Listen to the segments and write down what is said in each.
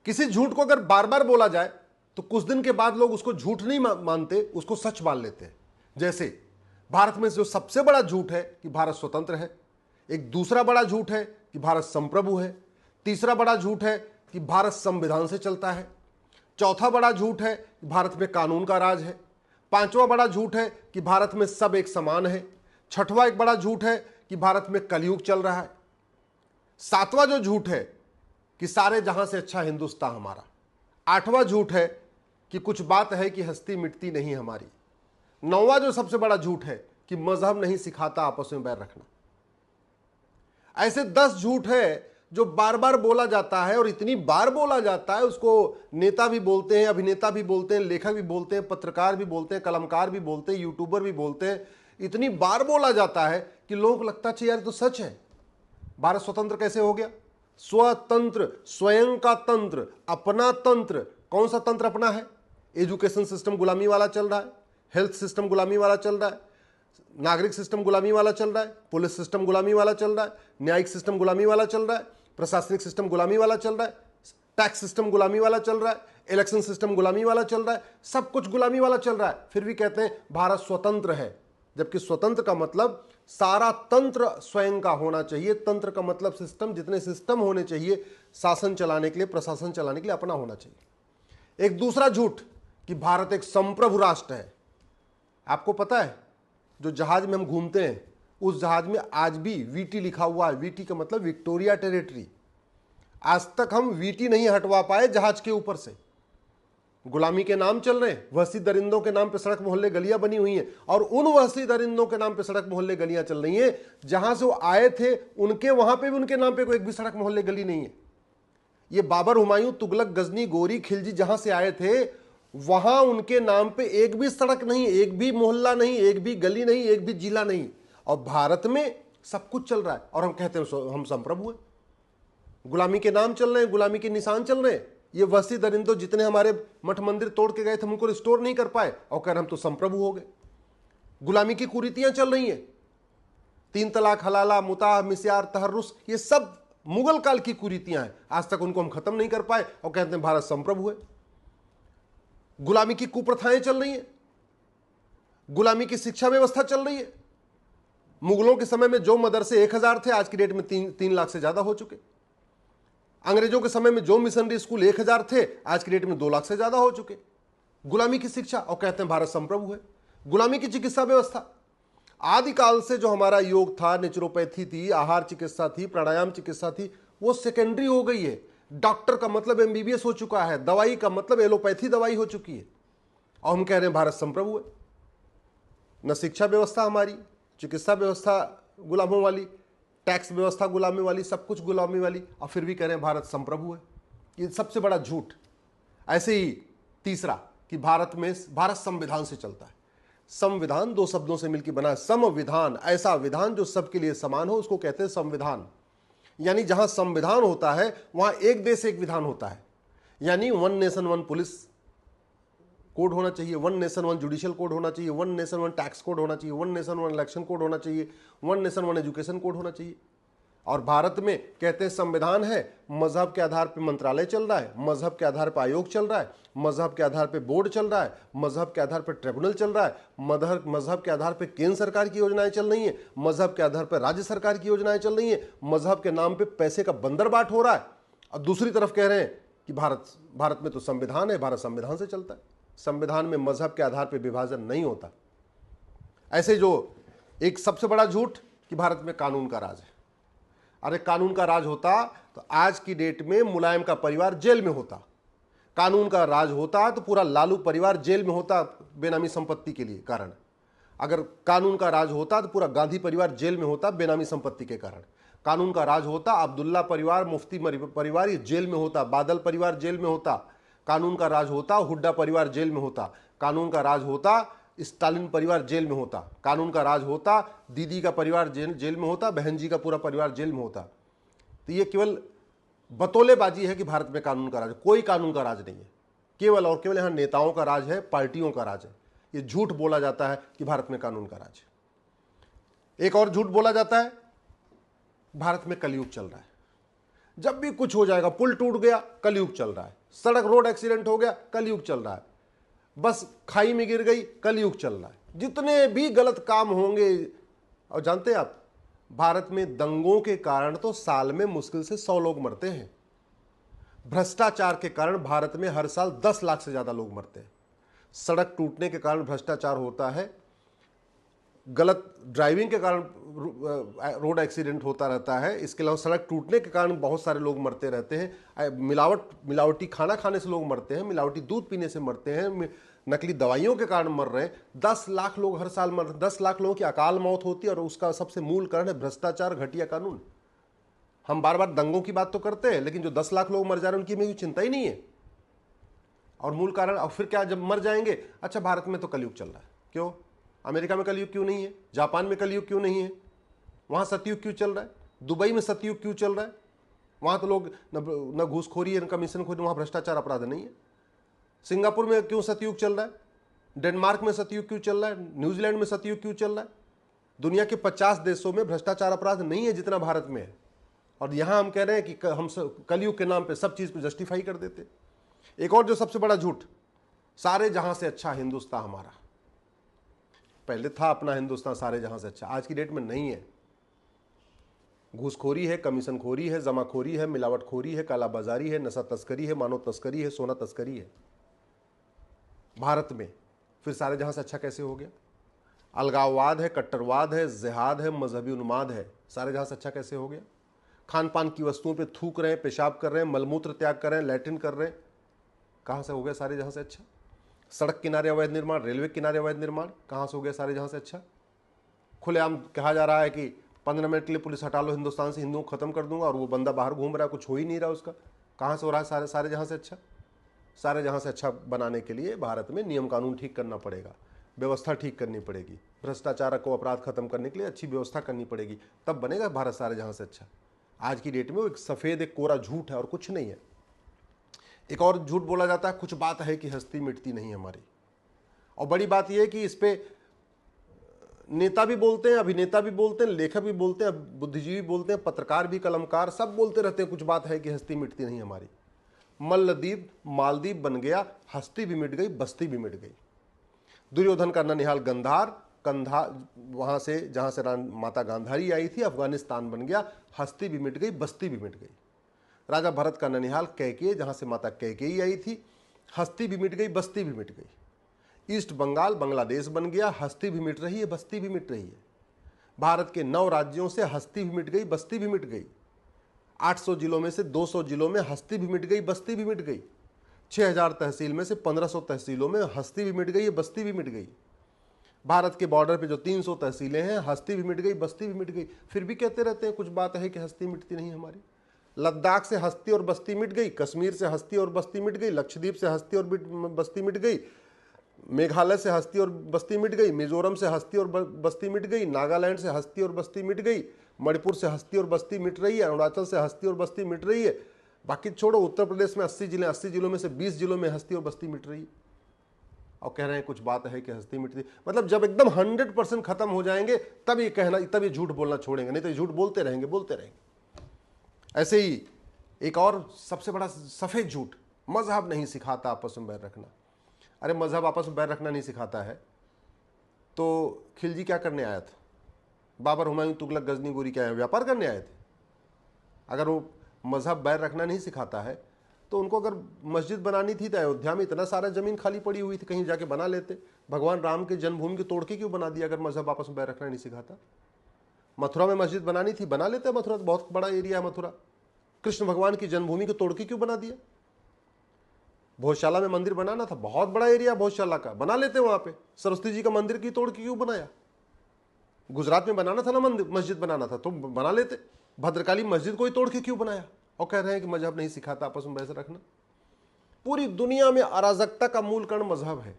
किसी झूठ को अगर बार बार बोला जाए तो कुछ दिन के बाद लोग उसको झूठ नहीं मानते, उसको सच मान लेते हैं। जैसे भारत में जो सबसे बड़ा झूठ है कि भारत स्वतंत्र है, एक दूसरा बड़ा झूठ है कि भारत संप्रभु है, तीसरा बड़ा झूठ है कि भारत संविधान से चलता है, चौथा बड़ा झूठ है कि भारत में कानून का राज है, पांचवा बड़ा झूठ है कि भारत में सब एक समान है, छठवां एक बड़ा झूठ है कि भारत में कलयुग चल रहा है, सातवां जो झूठ है कि सारे जहां से अच्छा हिंदुस्तान हमारा, आठवां झूठ है कि कुछ बात है कि हस्ती मिटती नहीं हमारी, नौवां जो सबसे बड़ा झूठ है कि मजहब नहीं सिखाता आपस में बैर रखना। ऐसे 10 झूठ है जो बार बार बोला जाता है, और इतनी बार बोला जाता है उसको नेता भी बोलते हैं, अभिनेता भी बोलते हैं, लेखक भी बोलते हैं, पत्रकार भी बोलते हैं, कलमकार भी बोलते हैं, यूट्यूबर भी बोलते हैं। इतनी बार बोला जाता है कि लोगों को लगता है यार तो सच है। भारत स्वतंत्र कैसे हो गया? स्वतंत्र, स्वयं का तंत्र, अपना तंत्र। कौन सा तंत्र अपना है? एजुकेशन सिस्टम गुलामी वाला चल रहा है, हेल्थ सिस्टम गुलामी वाला चल रहा है, नागरिक सिस्टम गुलामी वाला चल रहा है, पुलिस सिस्टम गुलामी वाला चल रहा है, न्यायिक सिस्टम गुलामी वाला चल रहा है, प्रशासनिक सिस्टम गुलामी वाला चल रहा है, टैक्स सिस्टम गुलामी वाला चल रहा है, इलेक्शन सिस्टम गुलामी वाला चल रहा है, सब कुछ गुलामी वाला चल रहा है। फिर भी कहते हैं भारत स्वतंत्र है, जबकि स्वतंत्र का मतलब सारा तंत्र स्वयं का होना चाहिए। तंत्र का मतलब सिस्टम, जितने सिस्टम होने चाहिए शासन चलाने के लिए, प्रशासन चलाने के लिए, अपना होना चाहिए। एक दूसरा झूठ कि भारत एक संप्रभु राष्ट्र है। आपको पता है जो जहाज में हम घूमते हैं उस जहाज में आज भी वीटी लिखा हुआ है। वीटी का मतलब विक्टोरिया टेरिटरी। आज तक हम वीटी नहीं हटवा पाए जहाज के ऊपर से। गुलामी के नाम चल रहे हैं, वहशी दरिंदों के नाम पे सड़क मोहल्ले गलियां बनी हुई हैं, और उन वहशी दरिंदों के नाम पे सड़क मोहल्ले गलियां चल रही हैं जहां से वो आए थे, उनके वहां पे भी उनके नाम पे कोई एक भी सड़क मोहल्ले गली नहीं है। ये बाबर, हुमायूं, तुगलक, गजनी, गोरी, खिलजी जहां से आए थे वहां उनके नाम पे एक भी सड़क नहीं, एक भी मोहल्ला नहीं, एक भी गली नहीं, एक भी जिला नहीं। और भारत में सब कुछ चल रहा है और हम कहते हैं हम संप्रभु हैं। गुलामी के नाम चल रहे हैं, गुलामी के निशान चल रहे हैं। ये वहशी दरिंदों जितने हमारे मठ मंदिर तोड़ के गए थे, हम उनको रिस्टोर नहीं कर पाए और कह रहे हम तो संप्रभु हो गए। गुलामी की कुरीतियां चल रही हैं, 3 तलाक, हलाला, मुताह, मिस्यार, तहर्रुस, ये सब मुगल काल की कुरीतियां हैं। आज तक उनको हम खत्म नहीं कर पाए और कहते हैं भारत संप्रभु है। गुलामी की कुप्रथाएं चल रही हैं, गुलामी की शिक्षा व्यवस्था चल रही है। मुगलों के समय में जो मदरसे 1000 थे, आज की डेट में 3 लाख से ज्यादा हो चुके। अंग्रेजों के समय में जो मिशनरी स्कूल 1000 थे, आज की डेट में 2 लाख से ज्यादा हो चुके। गुलामी की शिक्षा और कहते हैं भारत संप्रभु है। गुलामी की चिकित्सा व्यवस्था, आदिकाल से जो हमारा योग था, नेचुरोपैथी थी, आहार चिकित्सा थी, प्राणायाम चिकित्सा थी, वो सेकेंडरी हो गई है। डॉक्टर का मतलब एमबीबीएस हो चुका है, दवाई का मतलब एलोपैथी दवाई हो चुकी है, और हम कह रहे हैं भारत संप्रभु है। न शिक्षा व्यवस्था हमारी, चिकित्सा व्यवस्था गुलामों वाली, टैक्स व्यवस्था गुलामी वाली, सब कुछ गुलामी वाली, और फिर भी कह रहे हैं भारत संप्रभु है। ये सबसे बड़ा झूठ। ऐसे ही तीसरा कि भारत संविधान से चलता है। संविधान 2 शब्दों से मिलकर बना है, संविधान, ऐसा विधान जो सबके लिए समान हो, उसको कहते हैं संविधान। यानी जहां संविधान होता है वहां एक देश एक विधान होता है। यानी 1 नेशन 1 पुलिस कोड होना चाहिए, 1 नेशन 1 जुडिशियल कोड होना चाहिए, 1 नेशन 1 टैक्स कोड होना चाहिए, 1 नेशन 1 इलेक्शन कोड होना चाहिए, 1 नेशन 1 एजुकेशन कोड होना चाहिए। और भारत में कहते हैं संविधान है, मजहब के आधार पर मंत्रालय चल रहा है, मजहब के आधार पर आयोग चल रहा है, मजहब के आधार पर बोर्ड चल रहा है, मजहब के आधार पर ट्रिब्यूनल चल रहा है, मजहब के आधार पर केंद्र सरकार की योजनाएं चल रही हैं, मजहब के आधार पर राज्य सरकार की योजनाएं चल रही हैं, मजहब के नाम पर पैसे का बंदरबाट हो रहा है। और दूसरी तरफ कह रहे हैं कि भारत में तो संविधान है, भारत संविधान से चलता है। संविधान में मजहब के आधार पर विभाजन नहीं होता। ऐसे जो एक सबसे बड़ा झूठ कि भारत में कानून का राज है। अरे कानून का राज होता तो आज की डेट में मुलायम का परिवार जेल में होता। कानून का राज होता तो पूरा लालू परिवार जेल में होता बेनामी संपत्ति के लिए कारण। अगर कानून का राज होता तो पूरा गांधी परिवार जेल में होता बेनामी संपत्ति के कारण। कानून का राज होता अब्दुल्ला परिवार, मुफ्ती परिवार ये जेल में होता, बादल परिवार जेल में होता। कानून का राज होता हुड्डा परिवार जेल में होता। कानून का राज होता स्टालिन परिवार जेल में होता। कानून का राज होता दीदी का परिवार जेल में होता, बहन जी का पूरा परिवार जेल में होता। तो ये केवल बतौलेबाजी है कि भारत में कानून का राज, कोई कानून का राज नहीं है। केवल और केवल यहाँ नेताओं का राज है, पार्टियों का राज है। ये झूठ बोला जाता है कि भारत में कानून का राज है। एक और झूठ बोला जाता है, भारत में कलयुग चल रहा है। जब भी कुछ हो जाएगा, पुल टूट गया, कलयुग चल रहा है। सड़क रोड एक्सीडेंट हो गया, कलयुग चल रहा है। बस खाई में गिर गई, कलयुग चल रहा है। जितने भी गलत काम होंगे, और जानते हैं आप, भारत में दंगों के कारण तो साल में मुश्किल से 100 लोग मरते हैं। भ्रष्टाचार के कारण भारत में हर साल 10 लाख से ज्यादा लोग मरते हैं। सड़क टूटने के कारण भ्रष्टाचार होता है, गलत ड्राइविंग के कारण रोड एक्सीडेंट होता रहता है, इसके अलावा सड़क टूटने के कारण बहुत सारे लोग मरते रहते हैं। मिलावटी खाना खाने से लोग मरते हैं, मिलावटी दूध पीने से मरते हैं, नकली दवाइयों के कारण मर रहे हैं। 10 लाख लोग हर साल मर, 10 लाख लोगों की अकाल मौत होती है, और उसका सबसे मूल कारण है भ्रष्टाचार, घटिया कानून। हम बार बार दंगों की बात तो करते हैं, लेकिन जो 10 लाख लोग मर जा रहे हैं उनकी में चिंता ही नहीं है। और मूल कारण, और फिर क्या, जब मर जाएंगे, अच्छा भारत में तो कलयुग चल रहा है, क्यों? अमेरिका में कलयुग क्यों नहीं है? जापान में कलयुग क्यों नहीं है? वहां सतयुग क्यों चल रहा है? दुबई में सतयुग क्यों चल रहा है? वहां तो लोग न घूसखोरी है, न कमीशन खोरी, वहां भ्रष्टाचार अपराध नहीं है। सिंगापुर में क्यों सतयुग चल रहा है? डेनमार्क में सतयुग क्यों चल रहा है? न्यूजीलैंड में सतयुग क्यों चल रहा है? दुनिया के 50 देशों में भ्रष्टाचार अपराध नहीं है जितना भारत में है। और यहां हम कह रहे हैं कि हम कलयुग के नाम पे सब चीज को जस्टिफाई कर देते। एक और जो सबसे बड़ा झूठ, सारे जहां से अच्छा हिंदुस्तान हमारा। पहले था अपना हिंदुस्तान सारे जहां से अच्छा, आज की डेट में नहीं है। घूसखोरी है, कमीशनखोरी है, जमाखोरी है, मिलावटखोरी है, कालाबाजारी है, नशा तस्करी है, मानव तस्करी है, सोना तस्करी है भारत में। फिर सारे जहां से अच्छा कैसे हो गया? अलगाववाद है, कट्टरवाद है, जिहाद है, मजहबी उन्माद है, सारे जहां से अच्छा कैसे हो गया? खान पान की वस्तुओं पे थूक रहे हैं, पेशाब कर रहे हैं, मलमूत्र त्याग कर रहे हैं, लैट्रिन कर रहे हैं, कहां से हो गया सारे जहां से अच्छा? सड़क किनारे अवैध निर्माण, रेलवे किनारे अवैध निर्माण, कहां से हो गया सारे जहां से अच्छा? खुलेआम कहा जा रहा है कि 15 मिनट के लिए पुलिस हटा लो हिंदुस्तान से, हिंदुओं को खत्म कर दूंगा, और वो बंदा बाहर घूम रहा है, कुछ हो ही नहीं रहा उसका। कहां से हो रहा है सारे जहां से अच्छा? सारे जहां से अच्छा बनाने के लिए भारत में नियम कानून ठीक करना पड़ेगा, व्यवस्था ठीक करनी पड़ेगी, भ्रष्टाचार को अपराध खत्म करने के लिए अच्छी व्यवस्था करनी पड़ेगी, तब बनेगा भारत सारे जहां से अच्छा। आज की डेट में वो एक सफेद एक कोरा झूठ है और कुछ नहीं है। एक और झूठ बोला जाता है, कुछ बात है कि हस्ती मिटती नहीं हमारी। और बड़ी बात यह है कि इस पे नेता भी बोलते हैं, अभिनेता भी बोलते हैं, लेखक भी बोलते हैं, बुद्धिजीवी बोलते हैं, पत्रकार भी, कलमकार सब बोलते रहते हैं, कुछ बात है कि हस्ती मिटती नहीं हमारी। मल्लदीप मालदीप बन गया, हस्ती भी मिट गई, बस्ती भी मिट गई। दुर्योधन का ननिहाल गंधार, कंधा वहां से जहां से माता गांधारी आई थी, अफगानिस्तान बन गया, हस्ती भी मिट गई, बस्ती भी मिट गई। राजा भरत का ननिहाल कैकेयी, जहां से माता कैकेयी आई थी, हस्ती भी मिट गई, बस्ती भी मिट गई। ईस्ट बंगाल बांग्लादेश बन गया, हस्ती भी मिट रही है, बस्ती भी मिट रही है। भारत के 9 राज्यों से हस्ती भी मिट गई, बस्ती भी मिट गई। 800 जिलों में से 200 जिलों में हस्ती भी मिट गई, बस्ती भी मिट गई। 6000 तहसील में से 1500 तहसीलों में हस्ती भी मिट गई है, बस्ती भी मिट गई। भारत के बॉर्डर पे जो 300 तहसीलें हैं, हस्ती भी मिट गई, बस्ती भी मिट गई। फिर भी कहते रहते हैं कुछ बात है कि हस्ती मिटती नहीं हमारी। लद्दाख से हस्ती और बस्ती मिट गई, कश्मीर से हस्ती और बस्ती मिट गई, लक्षद्वीप से हस्ती और बस्ती मिट गई, मेघालय से हस्ती और बस्ती मिट गई, मिजोरम से हस्ती और बस्ती मिट गई, नागालैंड से हस्ती और बस्ती मिट गई, मणिपुर से हस्ती और बस्ती मिट रही है, अरुणाचल से हस्ती और बस्ती मिट रही है। बाकी छोड़ो, उत्तर प्रदेश में 80 जिले, 80 जिलों में से 20 जिलों में हस्ती और बस्ती मिट रही है, और कह रहे हैं कुछ बात है कि हस्ती मिटती। मतलब जब एकदम 100% खत्म हो जाएंगे तब ये कहना, तब ये झूठ बोलना छोड़ेंगे, नहीं तो झूठ बोलते रहेंगे बोलते रहेंगे। ऐसे ही एक और सबसे बड़ा सफेद झूठ, मजहब नहीं सिखाता आपस में बैर रखना। अरे मजहब आपस में बैर रखना नहीं सिखाता है तो खिलजी क्या करने आया था? बाबर, हुमायूं, तुगलक, गजनी, गोरी क्या है, व्यापार करने आए थे? अगर वो मजहब बैर रखना नहीं सिखाता है तो उनको अगर मस्जिद बनानी थी तो अयोध्या में इतना सारा जमीन खाली पड़ी हुई थी, कहीं जाके बना लेते। भगवान राम के जन्मभूमि को तोड़ के क्यों बना दिया अगर मजहब आपस में बैर रखना नहीं सिखाता? मथुरा में मस्जिद बनानी थी, बना लेते, मथुरा तो बहुत बड़ा एरिया है मथुरा। कृष्ण भगवान की जन्मभूमि को तोड़ के क्यों बना दिया? भोजशाला में मंदिर बनाना था, बहुत बड़ा एरिया भोजशाला का, बना लेते वहां पे। सरस्वती जी का मंदिर की तोड़ के क्यों बनाया? गुजरात में बनाना था ना, मंदिर मस्जिद बनाना था तो बना लेते। भद्रकाली मस्जिद को ही तोड़ के क्यों बनाया? और कह रहे हैं कि मजहब नहीं सिखाता आपस में बैर रखना। पूरी दुनिया में अराजकता का मूल कारण मजहब है।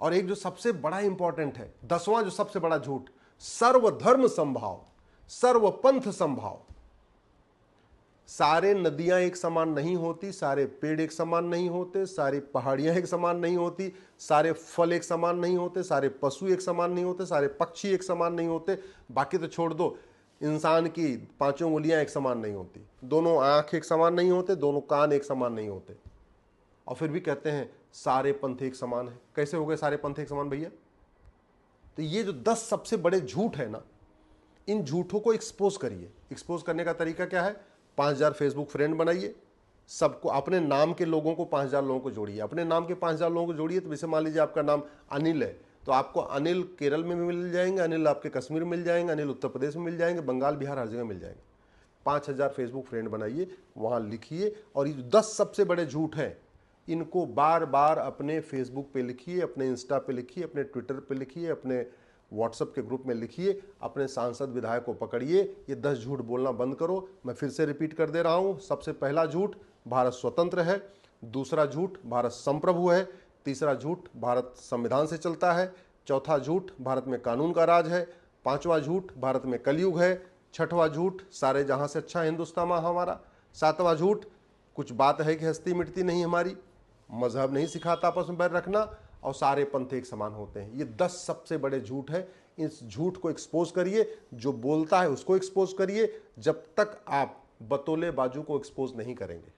और एक जो सबसे बड़ा इंपॉर्टेंट है, 10वां जो सबसे बड़ा झूठ, सर्वधर्म संभाव, सर्वपंथ संभाव। सारे नदियां एक समान नहीं होती, सारे पेड़ एक समान नहीं होते, सारी पहाड़ियां एक समान नहीं होती, सारे फल एक समान नहीं होते, सारे पशु एक समान नहीं होते, सारे पक्षी एक समान नहीं होते। बाकी तो छोड़ दो, इंसान की पांचों उंगलियां एक समान नहीं होती, दोनों आंख एक समान नहीं होते, दोनों कान एक समान नहीं होते, और फिर भी कहते हैं सारे पंथ एक समान है। कैसे हो गए सारे पंथ एक समान भैया? तो ये जो 10 सबसे बड़े झूठ है ना, इन झूठों को एक्सपोज करिए। एक्सपोज करने का तरीका क्या है? 5000 फेसबुक फ्रेंड बनाइए, सबको अपने नाम के लोगों को 5000 लोगों को जोड़िए। अपने नाम के 5000 लोगों को जोड़िए, तो जैसे मान लीजिए आपका नाम अनिल है, तो आपको अनिल केरल में भी मिल जाएंगे, अनिल आपके कश्मीर में मिल जाएंगे, अनिल उत्तर प्रदेश में मिल जाएंगे, बंगाल बिहार हर जगह मिल जाएंगे। 5000 फेसबुक फ्रेंड बनाइए, वहाँ लिखिए, और ये 10 सबसे बड़े झूठ हैं, इनको बार बार अपने फेसबुक पे लिखिए, अपने इंस्टा पे लिखिए, अपने ट्विटर पे लिखिए, अपने व्हाट्सएप के ग्रुप में लिखिए, अपने सांसद विधायक को पकड़िए, ये 10 झूठ बोलना बंद करो। मैं फिर से रिपीट कर दे रहा हूँ। सबसे पहला झूठ, भारत स्वतंत्र है। दूसरा झूठ, भारत संप्रभु है। तीसरा झूठ, भारत संविधान से चलता है। चौथा झूठ, भारत में कानून का राज है। पांचवा झूठ, भारत में कलयुग है। छठवां झूठ, सारे जहां से अच्छा हिंदुस्तान हमारा। सातवां झूठ, कुछ बात है कि हस्ती मिटती नहीं हमारी, मजहब नहीं सिखाता आपस में बैर रखना, और सारे पंथ एक समान होते हैं। ये 10 सबसे बड़े झूठ है। इस झूठ को एक्सपोज करिए, जो बोलता है उसको एक्सपोज करिए। जब तक आप बतौले बाजू को एक्सपोज नहीं करेंगे,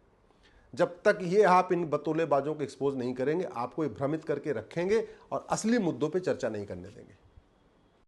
जब तक ये आप इन बतौले बाजों को एक्सपोज नहीं करेंगे, आपको ये भ्रमित करके रखेंगे और असली मुद्दों पे चर्चा नहीं करने देंगे।